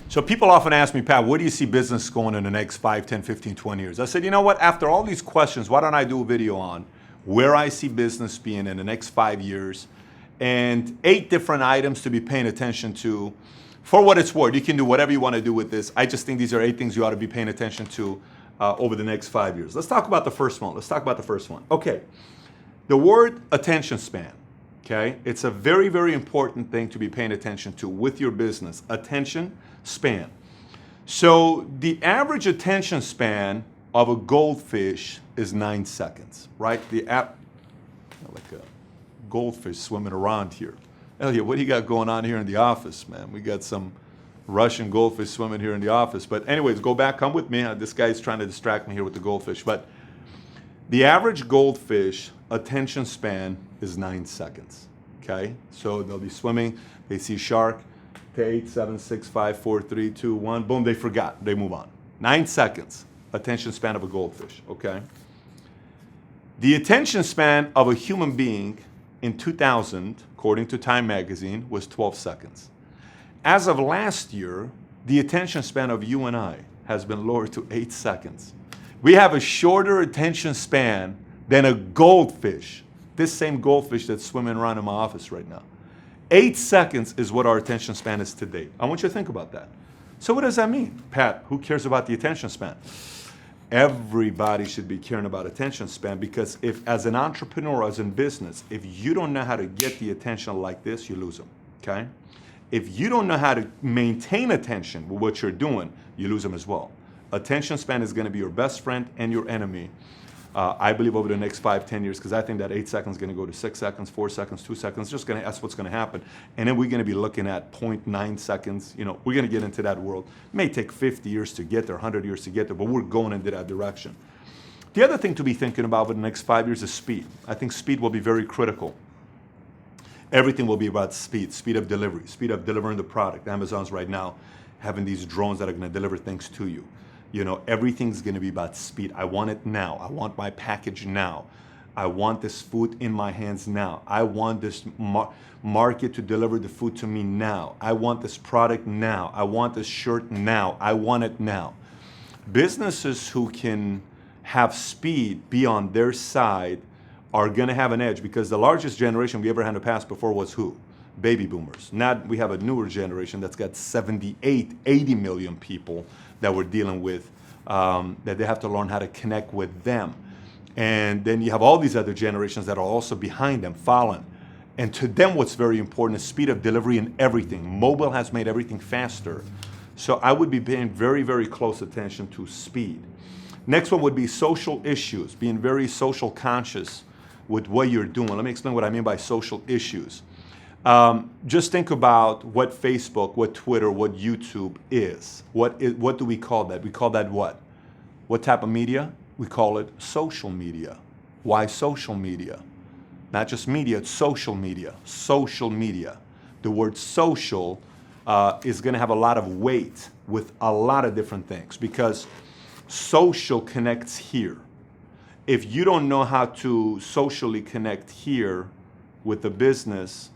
So people often ask me, Pat, where do you see business going in the next 5, 10, 15, 20 years? I said, you know what? After all these questions, why don't I do a video on where I see business being in the next 5 years and 8 different items to be paying attention to. For what it's worth, you can do whatever you want to do with this. I just think these are 8 things you ought to be paying attention to over the next 5 years. Let's talk about the first one. Okay. The word attention span. Okay. It's a very, very important thing to be paying attention to with your business. Attention span. So the average attention span of a goldfish is 9 seconds, right? Like a goldfish swimming around here. Elliot, what do you got going on here in the office, man? We got some Russian goldfish swimming here in the office. But anyways, go back, come with me. This guy's trying to distract me here with the goldfish. But the average goldfish attention span is 9 seconds, okay? So they'll be swimming, they see shark, 8, 7, 6, 5, 4, 3, 2, 1, boom, they forgot, they move on. 9 seconds, attention span of a goldfish, okay? The attention span of a human being in 2000, according to Time magazine, was 12 seconds. As of last year, the attention span of you and I has been lowered to 8 seconds. We have a shorter attention span than a goldfish, this same goldfish that's swimming around in my office right now. 8 seconds is what our attention span is today. I want you to think about that. So what does that mean? Pat, who cares about the attention span? Everybody should be caring about attention span, because if, as an entrepreneur, as in business, if you don't know how to get the attention like this, you lose them, okay? If you don't know how to maintain attention with what you're doing, you lose them as well. Attention span is gonna be your best friend and your enemy, I believe, over the next 5, 10 years, because I think that 8 seconds is gonna go to 6 seconds, 4 seconds, 2 seconds, that's what's gonna happen. And then we're gonna be looking at 0.9 seconds, we're gonna get into that world. It may take 50 years to get there, 100 years to get there, but we're going into that direction. The other thing to be thinking about for the next 5 years is speed. I think speed will be very critical. Everything will be about speed of delivery, speed of delivering the product. Amazon's right now having these drones that are gonna deliver things to you. Everything's gonna be about speed. I want it now. I want my package now. I want this food in my hands now. I want this market to deliver the food to me now. I want this product now. I want this shirt now. I want it now. Businesses who can have speed be on their side are gonna have an edge, because the largest generation we ever had in the past before was who? Baby boomers. Now we have a newer generation that's got 78, 80 million people that we're dealing with, that they have to learn how to connect with them. And then you have all these other generations that are also behind them, following. And to them, what's very important is speed of delivery in everything. Mobile has made everything faster. So I would be paying very, very close attention to speed. Next one would be social issues, being very social conscious with what you're doing. Let me explain what I mean by social issues. Just think about what Facebook, what Twitter, what YouTube is. What do we call that? We call that what? What type of media? We call it social media. Why social media? Not just media, it's social media. Social media. The word social is going to have a lot of weight with a lot of different things, because social connects here. If you don't know how to socially connect here with the business,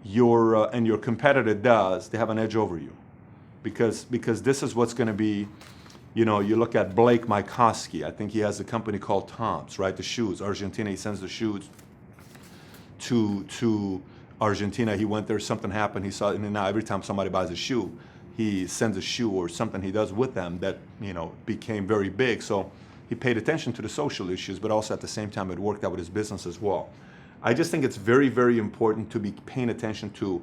and your competitor does, they have an edge over you, because this is what's going to be. You look at Blake Mycoskie. I think he has a company called Tom's, right? The shoes, Argentina. He sends the shoes to Argentina. He went there, something happened. He saw, and now every time somebody buys a shoe, he sends a shoe or something he does with them that became very big. So he paid attention to the social issues, but also at the same time it worked out with his business as well. I just think it's very, very important to be paying attention to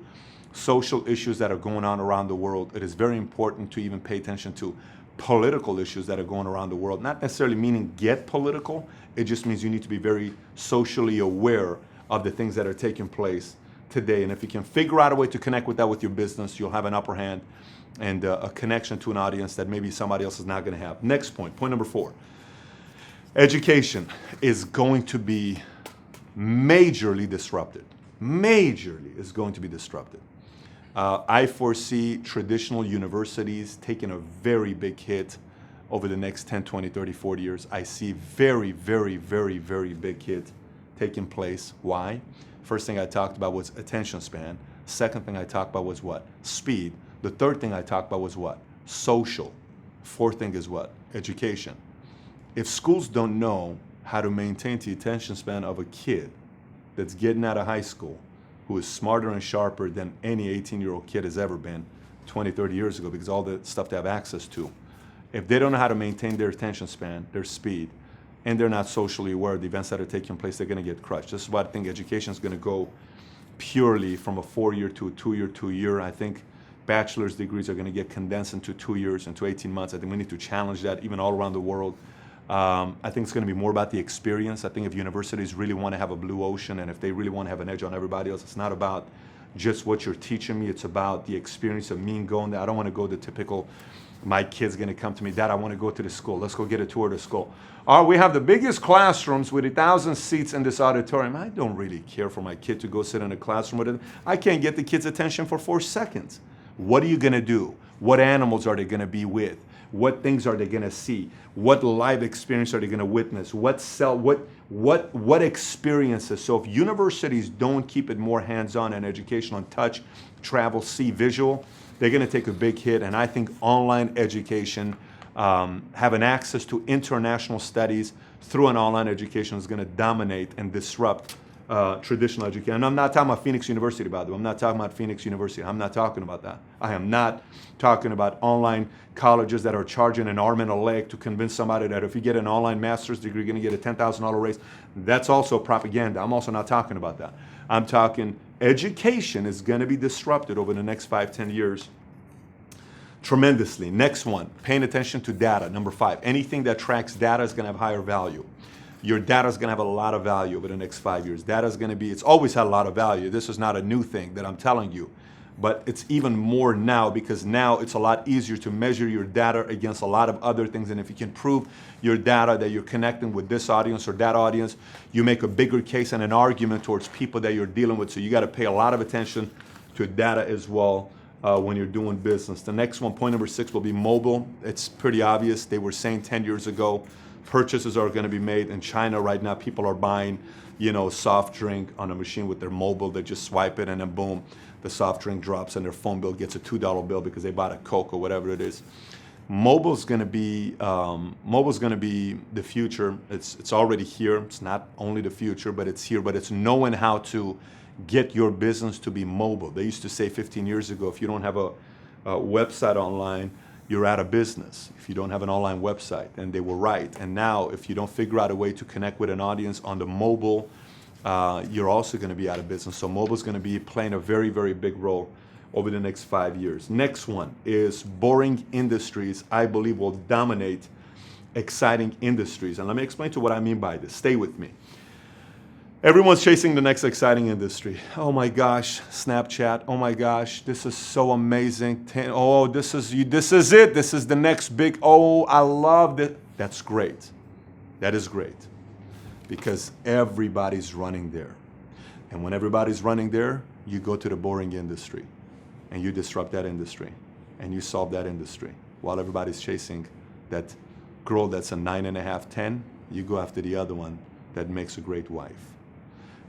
social issues that are going on around the world. It is very important to even pay attention to political issues that are going around the world. Not necessarily meaning get political, it just means you need to be very socially aware of the things that are taking place today. And if you can figure out a way to connect with that with your business, you'll have an upper hand and a connection to an audience that maybe somebody else is not going to have. Next point number 4. Education is going to be majorly disrupted. Majorly is going to be disrupted. I foresee traditional universities taking a very big hit over the next 10, 20, 30, 40 years. I see very, very, very, very big hit taking place. Why? First thing I talked about was attention span. Second thing I talked about was what? Speed. The third thing I talked about was what? Social. Fourth thing is what? Education. If schools don't know how to maintain the attention span of a kid that's getting out of high school, who is smarter and sharper than any 18-year-old kid has ever been 20, 30 years ago, because all the stuff they have access to, if they don't know how to maintain their attention span, their speed, and they're not socially aware of the events that are taking place, they're going to get crushed. This is why I think education is going to go purely from a 4-year to a 2-year to a year. I think bachelor's degrees are going to get condensed into 2 years, into 18 months. I think we need to challenge that even all around the world. I think it's going to be more about the experience. I think if universities really want to have a blue ocean, and if they really want to have an edge on everybody else, it's not about just what you're teaching me. It's about the experience of me going there. I don't want to go the typical, my kid's going to come to me, Dad, I want to go to the school. Let's go get a tour of the school. We have the biggest classrooms with 1,000 seats in this auditorium. I don't really care for my kid to go sit in a classroom with it. I can't get the kid's attention for 4 seconds. What are you going to do? What animals are they going to be with? What things are they going to see? What live experience are they going to witness? What experiences? So if universities don't keep it more hands-on and educational and touch, travel, see, visual, they're going to take a big hit. And I think online education, having access to international studies through an online education is going to dominate and disrupt traditional education. And I'm not talking about Phoenix University, by the way. I'm not talking about Phoenix University. I'm not talking about that. I am not talking about online colleges that are charging an arm and a leg to convince somebody that if you get an online master's degree, you're going to get a $10,000 raise. That's also propaganda. I'm also not talking about that. I'm talking education is going to be disrupted over the next 5-10 years tremendously. Next one, paying attention to data. Number 5, anything that tracks data is going to have higher value. Your data is going to have a lot of value over the next 5 years. Data is going to be, it's always had a lot of value. This is not a new thing that I'm telling you, but it's even more now because now it's a lot easier to measure your data against a lot of other things. And if you can prove your data that you're connecting with this audience or that audience, you make a bigger case and an argument towards people that you're dealing with. So you got to pay a lot of attention to data as well when you're doing business. The next one, point number 6, will be mobile. It's pretty obvious. They were saying 10 years ago, purchases are going to be made in China right now. People are buying, soft drink on a machine with their mobile. They just swipe it and then boom, the soft drink drops and their phone bill gets a $2 bill because they bought a Coke or whatever it is. Mobile's going to be the future. It's already here. It's not only the future, but it's here. But it's knowing how to get your business to be mobile. They used to say 15 years ago, if you don't have a website online, you're out of business if you don't have an online website, and they were right. And now if you don't figure out a way to connect with an audience on the mobile, you're also going to be out of business. So mobile is going to be playing a very, very big role over the next 5 years. Next one is boring industries, I believe, will dominate exciting industries. And let me explain to you what I mean by this. Stay with me. Everyone's chasing the next exciting industry. Oh my gosh, Snapchat. Oh my gosh, this is so amazing. Oh, this is it. This is the next big, oh, I love it. That's great. That is great. Because everybody's running there. And when everybody's running there, you go to the boring industry and you disrupt that industry and you solve that industry. While everybody's chasing that girl that's a 9.5, 10, you go after the other one that makes a great wife.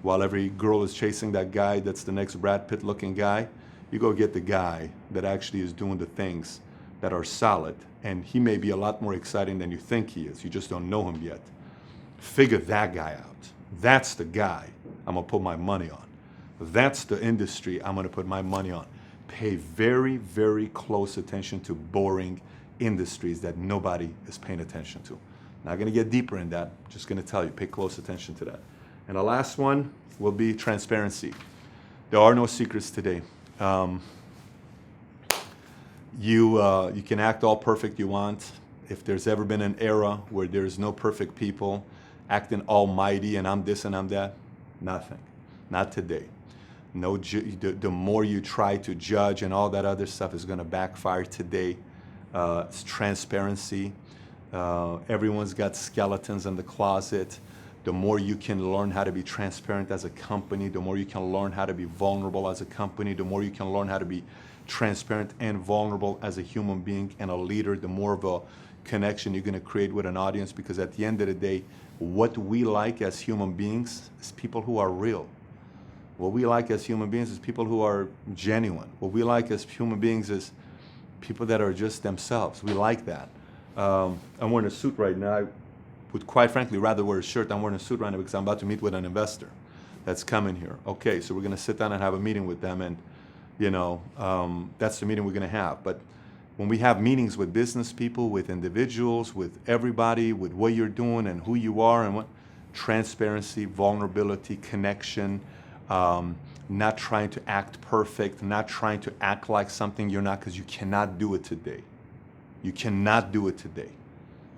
While every girl is chasing that guy that's the next Brad Pitt looking guy, you go get the guy that actually is doing the things that are solid. And he may be a lot more exciting than you think he is. You just don't know him yet. Figure that guy out. That's the guy I'm going to put my money on. That's the industry I'm going to put my money on. Pay very, very close attention to boring industries that nobody is paying attention to. Not going to get deeper in that. Just going to tell you, pay close attention to that. And the last one will be transparency. There are no secrets today. You can act all perfect you want. If there's ever been an era where there's no perfect people acting almighty and I'm this and I'm that, nothing. Not today. No, the more you try to judge and all that other stuff is going to backfire today. It's transparency. Everyone's got skeletons in the closet. The more you can learn how to be transparent as a company, the more you can learn how to be vulnerable as a company, the more you can learn how to be transparent and vulnerable as a human being and a leader, the more of a connection you're going to create with an audience. Because at the end of the day, what we like as human beings is people who are real. What we like as human beings is people who are genuine. What we like as human beings is People that are just themselves. We like that. I'm wearing a suit right now. I would quite frankly rather wear a shirt. I'm wearing a suit right now because I'm about to meet with an investor that's coming here. Okay, so we're going to sit down and have a meeting with them, and that's the meeting we're going to have. But when we have meetings with business people, with individuals, with everybody, with what you're doing and who you are and what, transparency, vulnerability, connection, not trying to act perfect, not trying to act like something you're not, because you cannot do it today. You cannot do it today.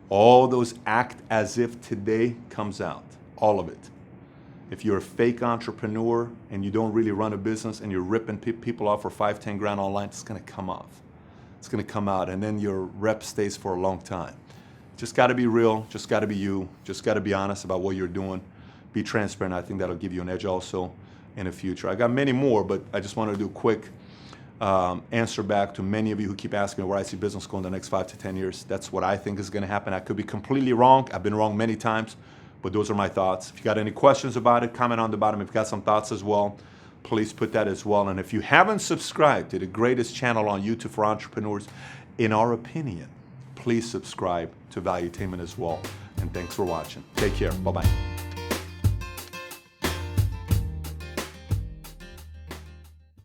All those act as if today comes out, all of it. If you're a fake entrepreneur and you don't really run a business and you're ripping people off for 5, 10 grand online, it's gonna come off. It's gonna come out, and then your rep stays for a long time. Just gotta be real, just gotta be you, just gotta be honest about what you're doing. Be transparent. I think that'll give you an edge also in the future. I got many more, but I just wanted to do a quick answer back to many of you who keep asking me where I see business going in the next 5 to 10 years. That's what I think is gonna happen. I could be completely wrong. I've been wrong many times, but those are my thoughts. If you got any questions about it, comment on the bottom. If you got some thoughts as well, please put that as well. And if you haven't subscribed to the greatest channel on YouTube for entrepreneurs, in our opinion, please subscribe to Valuetainment as well. And thanks for watching. Take care. Bye-bye.